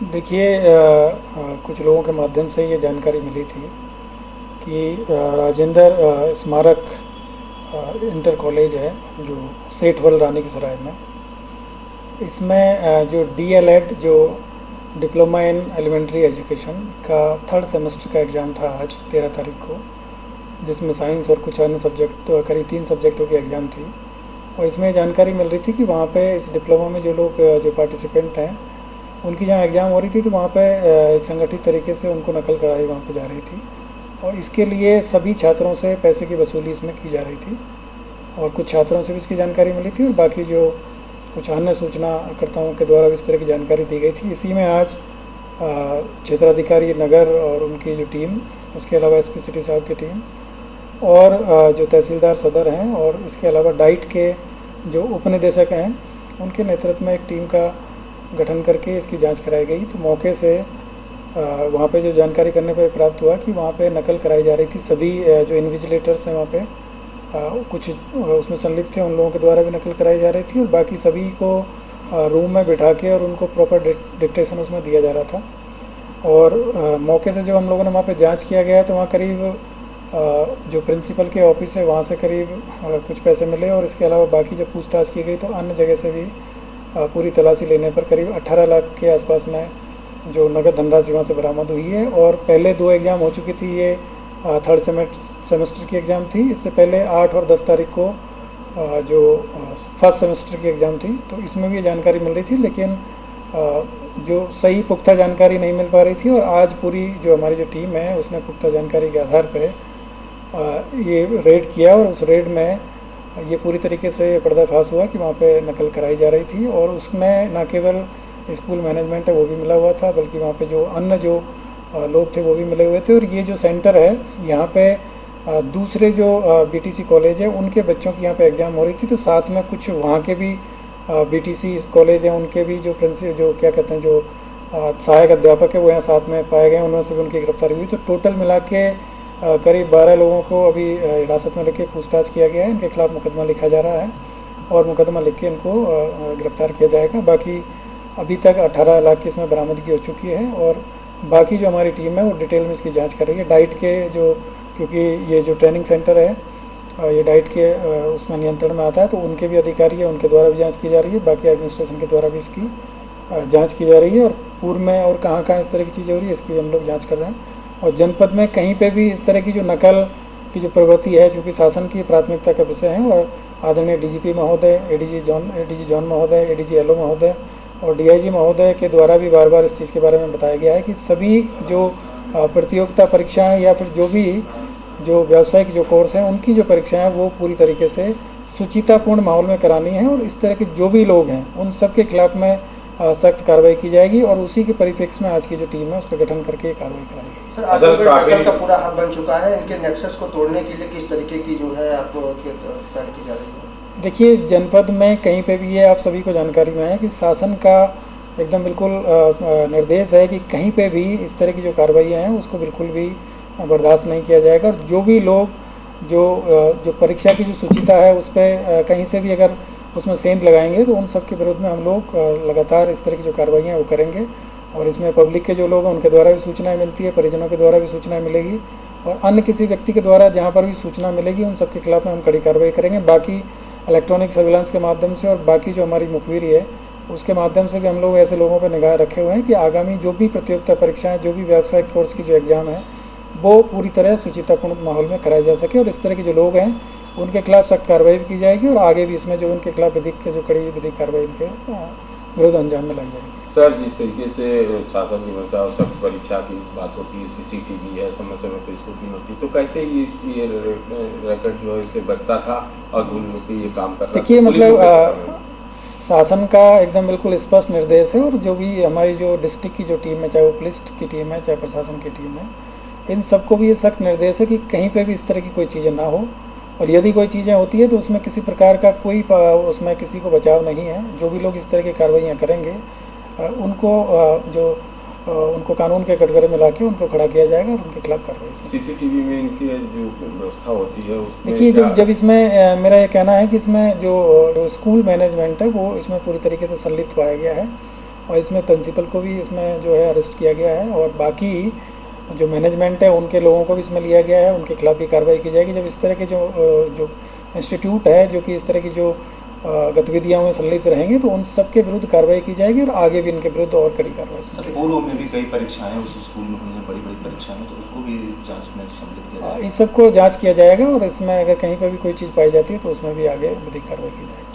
देखिए, कुछ लोगों के माध्यम से ये जानकारी मिली थी कि राजेंद्र स्मारक इंटर कॉलेज है जो सेठवल रानी की सराय में। इसमें जो डीएलएड जो डिप्लोमा इन एलिमेंट्री एजुकेशन का थर्ड सेमेस्टर का एग्ज़ाम था आज 13 तारीख को, जिसमें साइंस और कुछ अन्य सब्जेक्ट करीब 3 सब्जेक्टों की एग्ज़ाम थी। और इसमें जानकारी मिल रही थी कि वहाँ पे इस डिप्लोमा में जो लोग जो पार्टिसिपेंट हैं उनकी जहाँ एग्ज़ाम हो रही थी तो वहाँ पे एक संगठित तरीके से उनको नकल कराई वहाँ पे जा रही थी, और इसके लिए सभी छात्रों से पैसे की वसूली इसमें की जा रही थी। और कुछ छात्रों से भी इसकी जानकारी मिली थी और बाकी जो कुछ अन्य सूचनाकर्ताओं के द्वारा भी इस तरह की जानकारी दी गई थी। इसी में आज क्षेत्राधिकारी नगर और उनकी जो टीम, उसके अलावा एसपी सिटी साहब की टीम और जो तहसीलदार सदर हैं और इसके अलावा डाइट के जो उपनिदेशक हैं उनके नेतृत्व में एक टीम का गठन करके इसकी जांच कराई गई। तो मौके से वहाँ पे जो जानकारी करने पर प्राप्त हुआ कि वहाँ पे नकल कराई जा रही थी। सभी जो इन्विजिलेटर्स हैं वहाँ पे कुछ उसमें संलिप्त थे, उन लोगों के द्वारा भी नकल कराई जा रही थी और बाकी सभी को रूम में बिठा के और उनको प्रॉपर डिक्टेशन उसमें दिया जा रहा था। और मौके से जब हम लोगों ने वहाँ पे जांच किया गया तो वहाँ करीब जो प्रिंसिपल के ऑफिस है वहाँ से करीब कुछ पैसे मिले और इसके अलावा बाकी जब पूछताछ की गई तो अन्य जगह से भी पूरी तलाशी लेने पर करीब 18 लाख के आसपास में जो नगद धनराशि वहाँ से बरामद हुई है। और पहले 2 एग्ज़ाम हो चुकी थी, ये थर्ड सेमेस्टर की एग्ज़ाम थी। इससे पहले 8 और 10 तारीख को जो फर्स्ट सेमेस्टर की एग्ज़ाम थी, तो इसमें भी ये जानकारी मिल रही थी, लेकिन जो सही पुख्ता जानकारी नहीं मिल पा रही थी। और आज पूरी जो हमारी जो टीम है उसने पुख्ता जानकारी के आधार पर ये रेड किया और उस रेड में ये पूरी तरीके से पर्दाफाश हुआ कि वहाँ पे नकल कराई जा रही थी। और उसमें न केवल स्कूल मैनेजमेंट है वो भी मिला हुआ था, बल्कि वहाँ पे जो अन्य जो लोग थे वो भी मिले हुए थे। और ये जो सेंटर है यहाँ पे दूसरे जो बीटीसी कॉलेज है उनके बच्चों की यहाँ पे एग्ज़ाम हो रही थी, तो साथ में कुछ वहाँ के भी बीटीसी कॉलेज हैं उनके भी जो जो क्या कहते हैं जो सहायक अध्यापक है वो यहाँ साथ में पाए गए, उनमें से भी उनकी गिरफ्तारी हुई। तो टोटल मिला के करीब 12 लोगों को अभी हिरासत में लेके पूछताछ किया गया है। इनके खिलाफ मुकदमा लिखा जा रहा है और मुकदमा लिख के इनको गिरफ्तार किया जाएगा। बाकी अभी तक 18 लाख की इसमें बरामदगी हो चुकी है और बाकी जो हमारी टीम है वो डिटेल में इसकी जांच कर रही है। डाइट के जो, क्योंकि ये जो ट्रेनिंग सेंटर है ये डाइट के उसमें नियंत्रण में आता है, तो उनके भी अधिकारी है, उनके द्वारा भी जाँच की जा रही है। बाकी एडमिनिस्ट्रेशन के द्वारा भी इसकी जाँच की जा रही है और पूर्व में और कहाँ कहाँ इस तरह की चीज़ें हो रही है इसकी हम लोग जाँच कर रहे हैं। और जनपद में कहीं पे भी इस तरह की जो नकल की जो प्रवृत्ति है, क्योंकि शासन की प्राथमिकता का विषय है, और आदरणीय डीजीपी महोदय, एडीजी जॉन महोदय, एडीजी एलओ महोदय और डीआईजी महोदय के द्वारा भी बार बार इस चीज़ के बारे में बताया गया है कि सभी जो प्रतियोगिता परीक्षाएं या फिर जो भी जो व्यावसायिक जो कोर्स हैं उनकी जो परीक्षाएं वो पूरी तरीके से सुचितापूर्ण माहौल में करानी है। और इस तरह के जो भी लोग हैं उन सब के खिलाफ में सख्त कार्रवाई की जाएगी और उसी के परिप्रेक्ष्य में आज की जो टीम है उसका गठन करके कार्रवाई कराएगी। सर, आजमगढ़ का पूरा हब बन चुका है, इनके नेक्सस को तोड़ने के लिए किस तरीके की जो है आपको पहल की जा रही है? देखिए, जनपद में कहीं पे भी ये आप सभी को जानकारी में है कि शासन का एकदम बिल्कुल निर्देश है कि कहीं पे भी इस तरह की जो कार्रवाइयाँ हैं उसको बिल्कुल भी बर्दाश्त नहीं किया जाएगा। और जो भी लोग जो परीक्षा की जो शुचिता है उस पर कहीं से भी अगर उसमें सेंध लगाएंगे तो उन सब के विरुद्ध में हम लोग लगातार इस तरह की जो कार्रवाइयाँ वो करेंगे। और इसमें पब्लिक के जो लोग हैं उनके द्वारा भी सूचनाएं मिलती है, परिजनों के द्वारा भी सूचनाएं मिलेगी और अन्य किसी व्यक्ति के द्वारा जहाँ पर भी सूचना मिलेगी उन सब के खिलाफ में हम कड़ी कार्रवाई करेंगे। बाकी इलेक्ट्रॉनिक सर्विलांस के माध्यम से और बाकी जो हमारी मुखबिरी है उसके माध्यम से भी हम लोग ऐसे लोगों पर निगाह रखे हुए हैं कि आगामी जो भी प्रतियोगिता परीक्षाएँ, जो भी व्यावसायिक कोर्स की जो एग्ज़ाम है वो पूरी तरह सुचितापूर्ण माहौल में कराई जा सके और इस तरह के जो लोग हैं उनके खिलाफ सख्त कार्रवाई भी की जाएगी और आगे भी इसमें जो उनके खिलाफ जो कड़ी विधिक कार्रवाई उनके विरुद्ध अंजाम में लाई जाएगी। सर, जिस तरीके से शासन की मंशा और सख्त परीक्षा की बात होती है, सीसीटीवी है, समय समय पर स्कूटी होती, तो कैसे ये रिकॉर्ड जो है इसे बचता था और धूल मिट्टी ये काम कर रहा था? देखिए, मतलब शासन का एकदम बिल्कुल स्पष्ट निर्देश है और जो भी हमारी जो डिस्ट्रिक्ट की जो टीम है, चाहे वो पुलिस की टीम है चाहे प्रशासन की टीम है, इन सबको भी ये सख्त निर्देश है कि कहीं पे भी इस तरह की कोई चीज़ें ना हो और यदि कोई चीज़ें होती है तो उसमें किसी प्रकार का कोई उसमें किसी को बचाव नहीं है। जो भी लोग इस तरह की कार्रवाइयाँ करेंगे उनको उनको कानून के कटघरे में लाके उनको खड़ा किया जाएगा और उनके खिलाफ कार्रवाई। सीसीटीवी में इनकी जो व्यवस्था होती है देखिए, जब इसमें मेरा ये कहना है कि इसमें जो स्कूल मैनेजमेंट है वो इसमें पूरी तरीके से संलिप्त पाया गया है और इसमें प्रिंसिपल को भी इसमें जो है अरेस्ट किया गया है, और बाकी जो मैनेजमेंट है उनके लोगों को भी इसमें लिया गया है, उनके खिलाफ भी कार्रवाई की जाएगी। जब इस तरह के जो इंस्टीट्यूट है जो कि इस तरह की जो गतिविधियों में संलिप्त रहेंगे तो उन सब के विरुद्ध कार्रवाई की जाएगी, और आगे भी इनके विरुद्ध और कड़ी कार्रवाई सर की पूर्व में भी कई परीक्षाएं उस स्कूल में हुई हैं, बड़ी बड़ी परीक्षाएं, तो उसको भी जांच में सम्मिलित किया जाएगी। जाएगा। इस सब को जांच किया जाएगा, और इसमें अगर कहीं पर भी कोई चीज़ पाई जाती है तो उसमें भी आगे विधिक कार्रवाई की जाएगी।